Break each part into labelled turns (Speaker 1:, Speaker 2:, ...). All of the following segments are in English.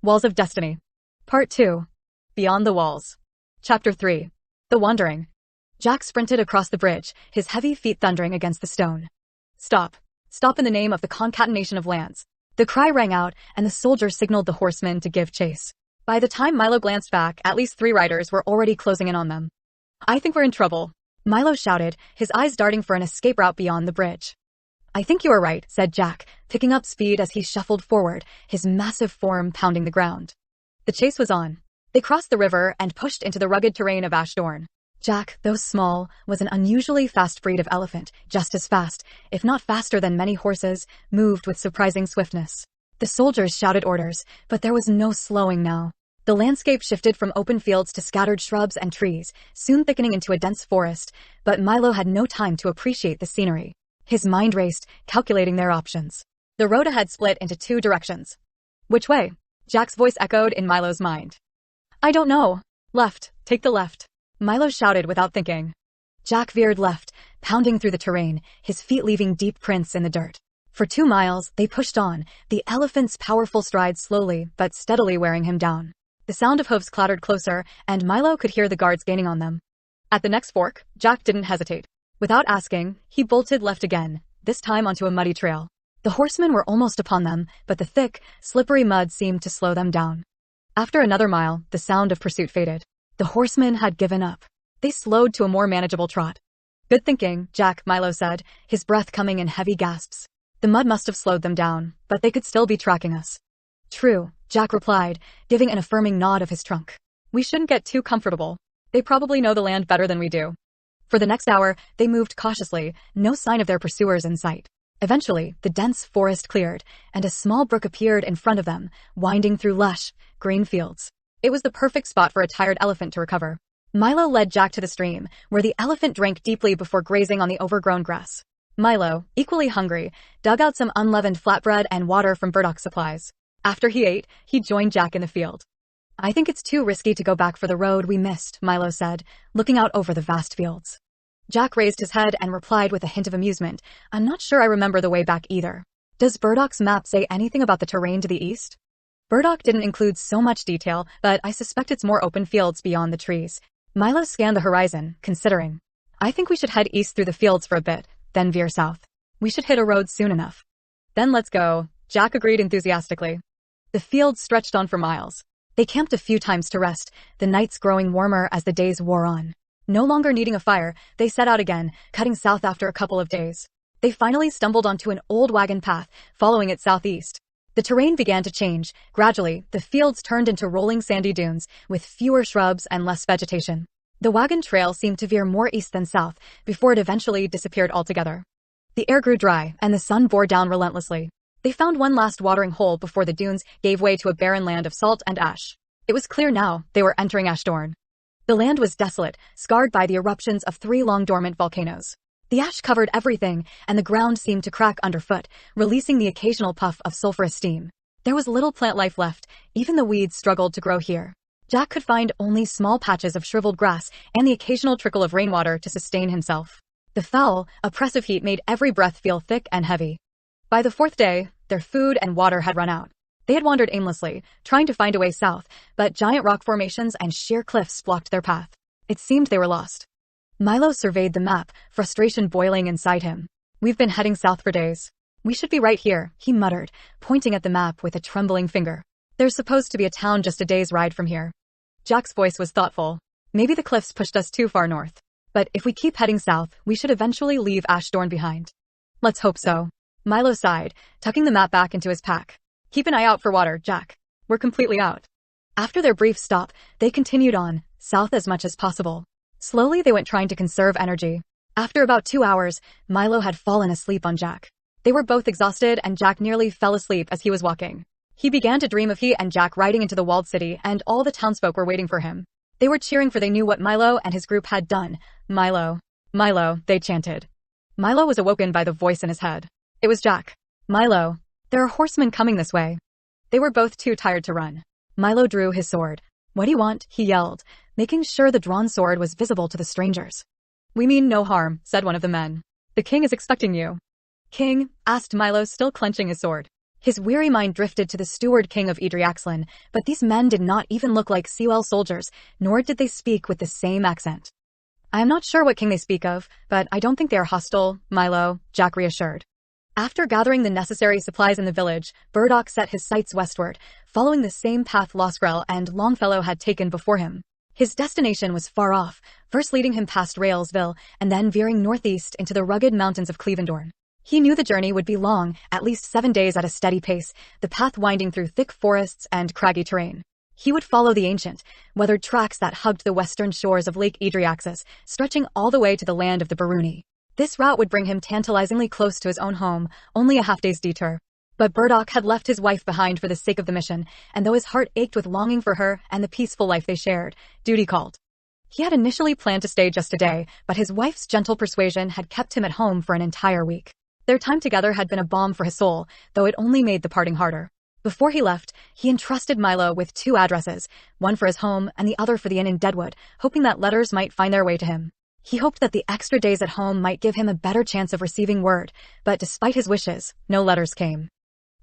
Speaker 1: Walls of Destiny. Part 2. Beyond the Walls. Chapter 3. The Wandering. Jack sprinted across the bridge, his heavy feet thundering against the stone. Stop. Stop in the name of the concatenation of lands. The cry rang out, and the soldier signaled the horsemen to give chase. By the time Mylo glanced back, at least 3 riders were already closing in on them. I think we're in trouble, Mylo shouted, his eyes darting for an escape route beyond the bridge. I think you are right, said Jack, picking up speed as he shuffled forward, his massive form pounding the ground. The chase was on. They crossed the river and pushed into the rugged terrain of Ashdorn. Jack, though small, was an unusually fast breed of elephant, just as fast, if not faster than many horses, moved with surprising swiftness. The soldiers shouted orders, but there was no slowing now. The landscape shifted from open fields to scattered shrubs and trees, soon thickening into a dense forest, but Mylo had no time to appreciate the scenery. His mind raced, calculating their options. The road ahead split into 2 directions. Which way? Jack's voice echoed in Mylo's mind. I don't know. Left, take the left. Mylo shouted without thinking. Jack veered left, pounding through the terrain, his feet leaving deep prints in the dirt. For 2 miles, they pushed on, the elephant's powerful strides slowly but steadily wearing him down. The sound of hooves clattered closer, and Mylo could hear the guards gaining on them. At the next fork, Jack didn't hesitate. Without asking, he bolted left again, this time onto a muddy trail. The horsemen were almost upon them, but the thick, slippery mud seemed to slow them down. After another mile, the sound of pursuit faded. The horsemen had given up. They slowed to a more manageable trot. Good thinking, Jack, Mylo said, his breath coming in heavy gasps. The mud must have slowed them down, but they could still be tracking us. True, Jack replied, giving an affirming nod of his trunk. We shouldn't get too comfortable. They probably know the land better than we do. For the next hour, they moved cautiously, no sign of their pursuers in sight. Eventually, the dense forest cleared, and a small brook appeared in front of them, winding through lush, green fields. It was the perfect spot for a tired elephant to recover. Mylo led Jack to the stream, where the elephant drank deeply before grazing on the overgrown grass. Mylo, equally hungry, dug out some unleavened flatbread and water from Burdoc supplies. After he ate, he joined Jack in the field. I think it's too risky to go back for the road we missed, Mylo said, looking out over the vast fields. Jack raised his head and replied with a hint of amusement, I'm not sure I remember the way back either. Does Burdoc's map say anything about the terrain to the east? Burdoc didn't include so much detail, but I suspect it's more open fields beyond the trees. Mylo scanned the horizon, considering. I think we should head east through the fields for a bit, then veer south. We should hit a road soon enough. Then let's go, Jack agreed enthusiastically. The fields stretched on for miles. They camped a few times to rest, the nights growing warmer as the days wore on. No longer needing a fire, they set out again, cutting south after a couple of days. They finally stumbled onto an old wagon path, following it southeast. The terrain began to change. Gradually, the fields turned into rolling sandy dunes, with fewer shrubs and less vegetation. The wagon trail seemed to veer more east than south, before it eventually disappeared altogether. The air grew dry, and the sun bore down relentlessly. They found one last watering hole before the dunes gave way to a barren land of salt and ash. It was clear now they were entering Ashdorn. The land was desolate, scarred by the eruptions of 3 long dormant volcanoes. The ash covered everything, and the ground seemed to crack underfoot, releasing the occasional puff of sulfurous steam. There was little plant life left, even the weeds struggled to grow here. Jack could find only small patches of shriveled grass and the occasional trickle of rainwater to sustain himself. The foul, oppressive heat made every breath feel thick and heavy. By the 4th day, their food and water had run out. They had wandered aimlessly, trying to find a way south, but giant rock formations and sheer cliffs blocked their path. It seemed they were lost. Mylo surveyed the map, frustration boiling inside him. We've been heading south for days. We should be right here, he muttered, pointing at the map with a trembling finger. There's supposed to be a town just a day's ride from here. Jack's voice was thoughtful. Maybe the cliffs pushed us too far north. But if we keep heading south, we should eventually leave Ashdorn behind. Let's hope so. Mylo sighed, tucking the map back into his pack. Keep an eye out for water, Jack. We're completely out. After their brief stop, they continued on, south as much as possible. Slowly they went trying to conserve energy. After about 2 hours, Mylo had fallen asleep on Jack. They were both exhausted and Jack nearly fell asleep as he was walking. He began to dream of he and Jack riding into the walled city and all the townsfolk were waiting for him. They were cheering for they knew what Mylo and his group had done. Mylo. Mylo, they chanted. Mylo was awoken by the voice in his head. It was Jack. Mylo. There are horsemen coming this way. They were both too tired to run. Mylo drew his sword. What do you want? He yelled, making sure the drawn sword was visible to the strangers. We mean no harm, said one of the men. The king is expecting you. King? Asked Mylo, still clenching his sword. His weary mind drifted to the steward king of Idriaxlan, but these men did not even look like Sewell soldiers, nor did they speak with the same accent. "I am not sure what king they speak of, but I don't think they are hostile," Mylo, Jack reassured. After gathering the necessary supplies in the village, Burdoc set his sights westward, following the same path Losgrel and Longfellow had taken before him. His destination was far off, first leading him past Railsville and then veering northeast into the rugged mountains of Clevendorn. He knew the journey would be long, at least 7 days at a steady pace, the path winding through thick forests and craggy terrain. He would follow the ancient, weathered tracks that hugged the western shores of Lake Idriaxis, stretching all the way to the land of the Baruni. This route would bring him tantalizingly close to his own home, only a half-day's detour. But Burdoc had left his wife behind for the sake of the mission, and though his heart ached with longing for her and the peaceful life they shared, duty called. He had initially planned to stay just a day, but his wife's gentle persuasion had kept him at home for an entire week. Their time together had been a balm for his soul, though it only made the parting harder. Before he left, he entrusted Mylo with 2 addresses, one for his home and the other for the inn in Deadwood, hoping that letters might find their way to him. He hoped that the extra days at home might give him a better chance of receiving word, but despite his wishes, no letters came.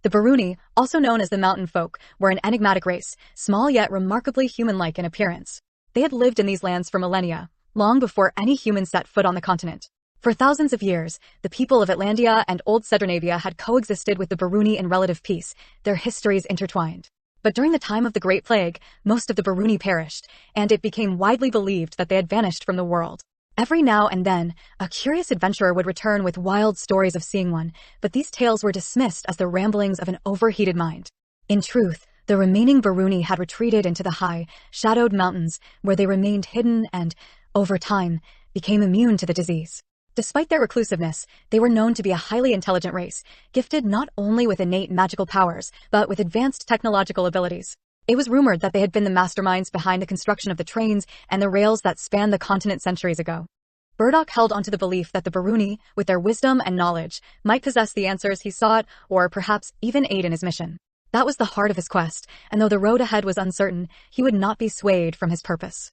Speaker 1: The Baruni, also known as the Mountain Folk, were an enigmatic race, small yet remarkably human-like in appearance. They had lived in these lands for millennia, long before any human set foot on the continent. For thousands of years, the people of Atlantia and Old Sedernavia had coexisted with the Baruni in relative peace, their histories intertwined. But during the time of the Great Plague, most of the Baruni perished, and it became widely believed that they had vanished from the world. Every now and then, a curious adventurer would return with wild stories of seeing one, but these tales were dismissed as the ramblings of an overheated mind. In truth, the remaining Baruni had retreated into the high, shadowed mountains, where they remained hidden and, over time, became immune to the disease. Despite their reclusiveness, they were known to be a highly intelligent race, gifted not only with innate magical powers, but with advanced technological abilities. It was rumored that they had been the masterminds behind the construction of the trains and the rails that spanned the continent centuries ago. Burdoc held onto the belief that the Baruni, with their wisdom and knowledge, might possess the answers he sought, or perhaps even aid in his mission. That was the heart of his quest, and though the road ahead was uncertain, he would not be swayed from his purpose.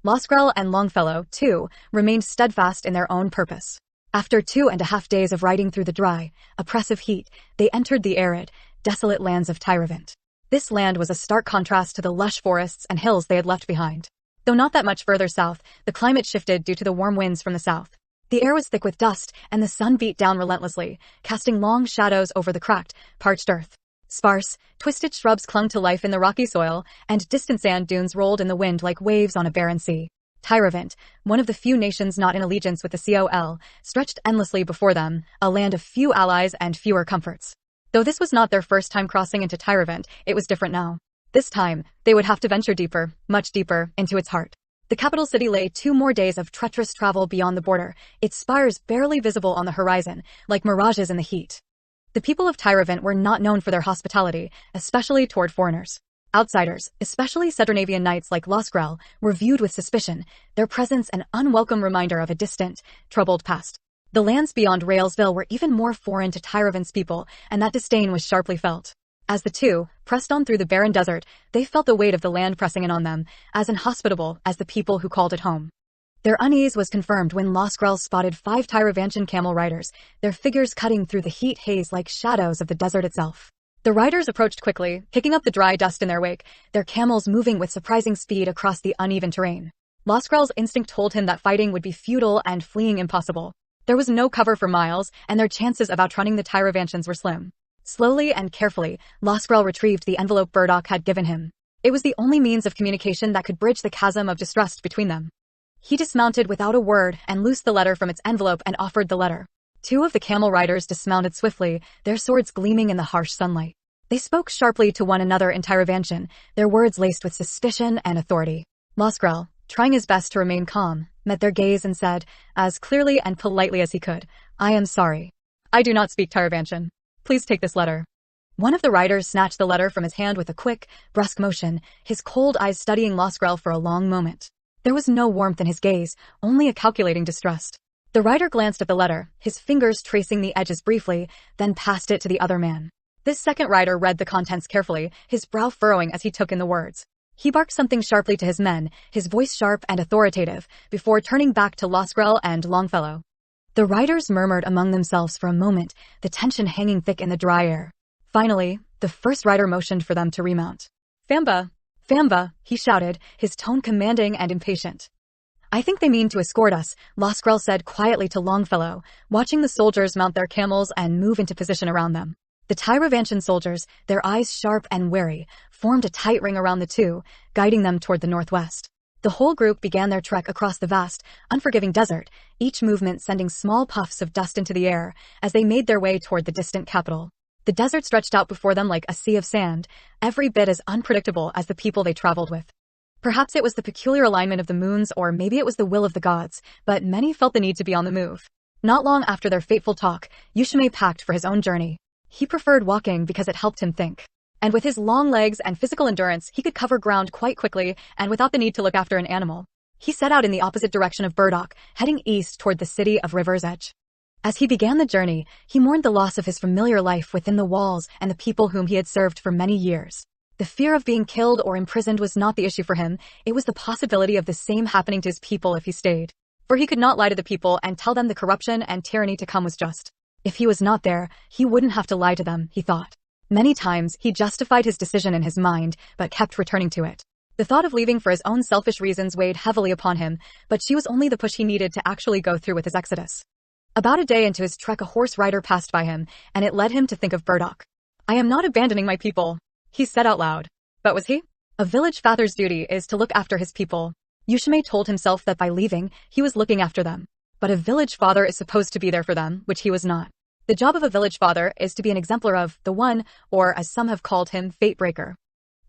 Speaker 1: Losgrel and Longfellow, too, remained steadfast in their own purpose. After 2.5 days of riding through the dry, oppressive heat, they entered the arid, desolate lands of Tyravant. This land was a stark contrast to the lush forests and hills they had left behind. Though not that much further south, the climate shifted due to the warm winds from the south. The air was thick with dust, and the sun beat down relentlessly, casting long shadows over the cracked, parched earth. Sparse, twisted shrubs clung to life in the rocky soil, and distant sand dunes rolled in the wind like waves on a barren sea. Tyravant, one of the few nations not in allegiance with the COL, stretched endlessly before them, a land of few allies and fewer comforts. Though this was not their first time crossing into Tyravant, it was different now. This time, they would have to venture deeper, much deeper, into its heart. The capital city lay 2 more days of treacherous travel beyond the border, its spires barely visible on the horizon, like mirages in the heat. The people of Tyravant were not known for their hospitality, especially toward foreigners. Outsiders, especially Sedrnavian knights like Losgrel, were viewed with suspicion, their presence an unwelcome reminder of a distant, troubled past. The lands beyond Railsville were even more foreign to Tyravant's people, and that disdain was sharply felt. As the two pressed on through the barren desert, they felt the weight of the land pressing in on them, as inhospitable as the people who called it home. Their unease was confirmed when Losgrel spotted 5 Tyravantian camel riders, their figures cutting through the heat haze like shadows of the desert itself. The riders approached quickly, picking up the dry dust in their wake, their camels moving with surprising speed across the uneven terrain. Losgrel's instinct told him that fighting would be futile and fleeing impossible. There was no cover for miles, and their chances of outrunning the Tyravantians were slim. Slowly and carefully, Losgrel retrieved the envelope Burdoc had given him. It was the only means of communication that could bridge the chasm of distrust between them. He dismounted without a word and loosed the letter from its envelope and offered the letter. 2 of the camel riders dismounted swiftly, their swords gleaming in the harsh sunlight. They spoke sharply to one another in Tyravantian, their words laced with suspicion and authority. Losgrel, trying his best to remain calm, met their gaze and said, as clearly and politely as he could, "I am sorry. I do not speak Tyravantian. Please take this letter." One of the riders snatched the letter from his hand with a quick, brusque motion, his cold eyes studying Losgrel for a long moment. There was no warmth in his gaze, only a calculating distrust. The rider glanced at the letter, his fingers tracing the edges briefly, then passed it to the other man. This second rider read the contents carefully, his brow furrowing as he took in the words. He barked something sharply to his men, his voice sharp and authoritative, before turning back to Losgrel and Longfellow. The riders murmured among themselves for a moment, the tension hanging thick in the dry air. Finally, the first rider motioned for them to remount. Famba! Famba! He shouted, his tone commanding and impatient. I think they mean to escort us, Loskrel said quietly to Longfellow, watching the soldiers mount their camels and move into position around them. The Tyravantian soldiers, their eyes sharp and wary, formed a tight ring around the two, guiding them toward the northwest. The whole group began their trek across the vast, unforgiving desert, each movement sending small puffs of dust into the air as they made their way toward the distant capital. The desert stretched out before them like a sea of sand, every bit as unpredictable as the people they traveled with. Perhaps it was the peculiar alignment of the moons, or maybe it was the will of the gods, but many felt the need to be on the move. Not long after their fateful talk, Yushime packed for his own journey. He preferred walking because it helped him think. And with his long legs and physical endurance, he could cover ground quite quickly and without the need to look after an animal. He set out in the opposite direction of Burdoc, heading east toward the city of River's Edge. As he began the journey, he mourned the loss of his familiar life within the walls and the people whom he had served for many years. The fear of being killed or imprisoned was not the issue for him, it was the possibility of the same happening to his people if he stayed. For he could not lie to the people and tell them the corruption and tyranny to come was just. If he was not there, he wouldn't have to lie to them, he thought. Many times, he justified his decision in his mind, but kept returning to it. The thought of leaving for his own selfish reasons weighed heavily upon him, but she was only the push he needed to actually go through with his exodus. About a day into his trek, a horse rider passed by him, and it led him to think of Burdoc. I am not abandoning my people, he said out loud. But was he? A village father's duty is to look after his people. Yushime told himself that by leaving, he was looking after them. But a village father is supposed to be there for them, which he was not. The job of a village father is to be an exemplar of the one, or as some have called him, fate breaker.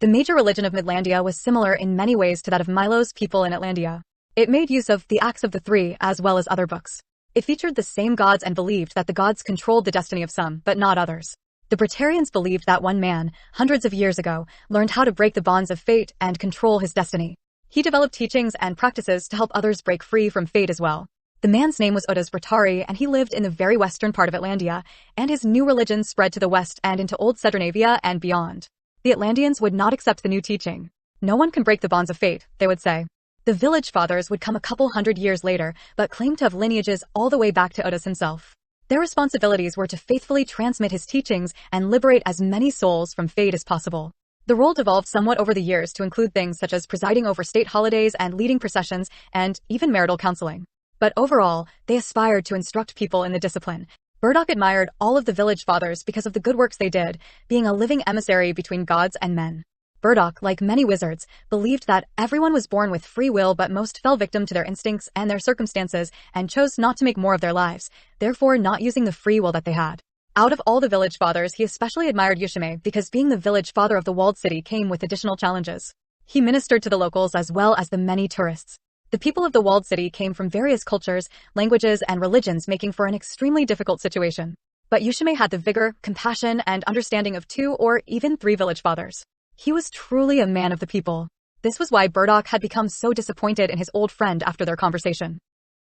Speaker 1: The major religion of Midlandia was similar in many ways to that of Mylo's people in Atlantia. It made use of the Acts of the Three as well as other books. It featured the same gods and believed that the gods controlled the destiny of some, but not others. The Breterians believed that one man, hundreds of years ago, learned how to break the bonds of fate and control his destiny. He developed teachings and practices to help others break free from fate as well. The man's name was Odas Bratari, and he lived in the very western part of Atlantia, and his new religion spread to the west and into Old Sedernavia and beyond. The Atlanteans would not accept the new teaching. No one can break the bonds of fate, they would say. The village fathers would come a couple hundred years later, but claimed to have lineages all the way back to Odas himself. Their responsibilities were to faithfully transmit his teachings and liberate as many souls from fate as possible. The role devolved somewhat over the years to include things such as presiding over state holidays and leading processions and even marital counseling. But overall, they aspired to instruct people in the discipline. Burdoc admired all of the village fathers because of the good works they did, being a living emissary between gods and men. Burdoc, like many wizards, believed that everyone was born with free will but most fell victim to their instincts and their circumstances and chose not to make more of their lives, therefore not using the free will that they had. Out of all the village fathers, he especially admired Yushime because being the village father of the walled city came with additional challenges. He ministered to the locals as well as the many tourists. The people of the walled city came from various cultures, languages, and religions, making for an extremely difficult situation. But Yushime had the vigor, compassion, and understanding of 2 or even 3 village fathers. He was truly a man of the people. This was why Burdoc had become so disappointed in his old friend after their conversation.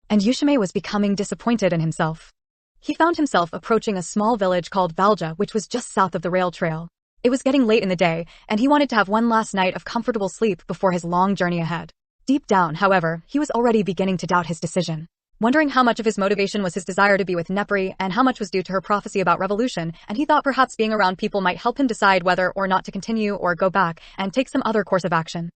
Speaker 1: And Yushime was becoming disappointed in himself. He found himself approaching a small village called Valja, which was just south of the rail trail. It was getting late in the day, and he wanted to have one last night of comfortable sleep before his long journey ahead. Deep down, however, he was already beginning to doubt his decision. Wondering how much of his motivation was his desire to be with Nepri and how much was due to her prophecy about revolution, and he thought perhaps being around people might help him decide whether or not to continue or go back and take some other course of action.